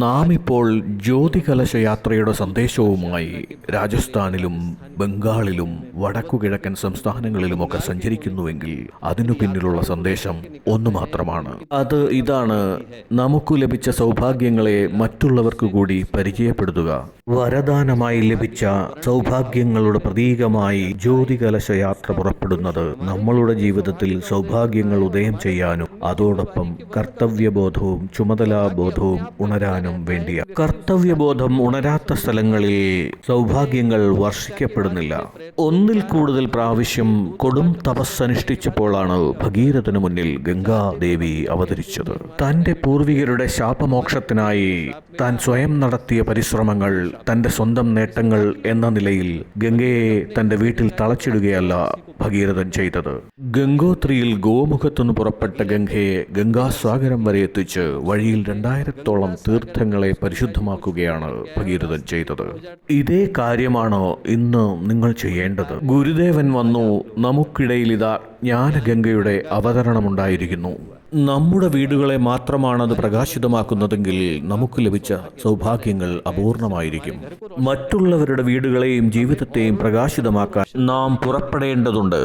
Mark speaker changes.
Speaker 1: നാം ഇപ്പോൾ ജ്യോതികലശയാത്രയുടെ സന്ദേശവുമായി രാജസ്ഥാനിലും ബംഗാളിലും വടക്കുകിഴക്കൻ സംസ്ഥാനങ്ങളിലുമൊക്കെ സഞ്ചരിക്കുന്നുവെങ്കിൽ അതിനു പിന്നിലുള്ള സന്ദേശം ഒന്നു മാത്രമാണ്. അത് ഇതാണ്: നമുക്ക് ലഭിച്ച സൗഭാഗ്യങ്ങളെ മറ്റുള്ളവർക്ക് കൂടി പരിചയപ്പെടുത്തുക. വരദാനമായി ലഭിച്ച സൗഭാഗ്യങ്ങളുടെ പ്രതീകമായി ജ്യോതികലശയാത്ര പുറപ്പെടുന്നത് നമ്മളുടെ ജീവിതത്തിൽ സൗഭാഗ്യങ്ങൾ ഉദയം ചെയ്യാനും അതോടൊപ്പം കർത്തവ്യബോധവും ചുമതലാബോധവും ഉണരാനും വേണ്ടിയാണ്. കർത്തവ്യബോധം ഉണരാത്ത സ്ഥലങ്ങളിൽ സൗഭാഗ്യങ്ങൾ വർഷിക്കപ്പെടുന്നില്ല. ഒന്നിൽ കൂടുതൽ പ്രാവശ്യം കൊടും തപസ്സനുഷ്ഠിച്ചപ്പോഴാണ് ഭഗീരഥന് മുന്നിൽ ഗംഗാദേവി അവതരിച്ചത്. തന്റെ പൂർവികരുടെ ശാപമോക്ഷത്തിനായി താൻ സ്വയം നടത്തിയ പരിശ്രമങ്ങൾ, തന്റെ സ്വന്തം നേട്ടങ്ങൾ എന്ന നിലയിൽ ഗംഗയെ തന്റെ വീട്ടിൽ തളച്ചിടുകയല്ല ഭഗീരഥൻ ചെയ്തത്. ഗംഗോത്രിയിൽ ഗോമുഖത്തുനിന്ന് പുറപ്പെട്ട ഗംഗയെ ഗംഗാസാഗരം വരെ എത്തിച്ച് വഴിയിൽ 2000-ഓളം തീർത്ഥങ്ങളെ പരിശുദ്ധമാക്കുകയാണ് ഭഗീരഥൻ ചെയ്തത്. ഇതേ കാര്യമാണോ ഇന്ന് നിങ്ങൾ ചെയ്യേണ്ടത്? ഗുരുദേവൻ വന്നു, നമുക്കിടയിൽ ഇതാ ജ്ഞാനഗംഗയുടെ അവതരണമുണ്ടായിരിക്കുന്നു. നമ്മുടെ വീടുകളെ മാത്രമാണത് പ്രകാശിതമാക്കുന്നതെങ്കിൽ നമുക്ക് ലഭിച്ച സൗഭാഗ്യങ്ങൾ അപൂർണമായിരിക്കും. മറ്റുള്ളവരുടെ വീടുകളെയും ജീവിതത്തെയും പ്രകാശിതമാക്കാൻ നാം പുറപ്പെടേണ്ടതുണ്ട്.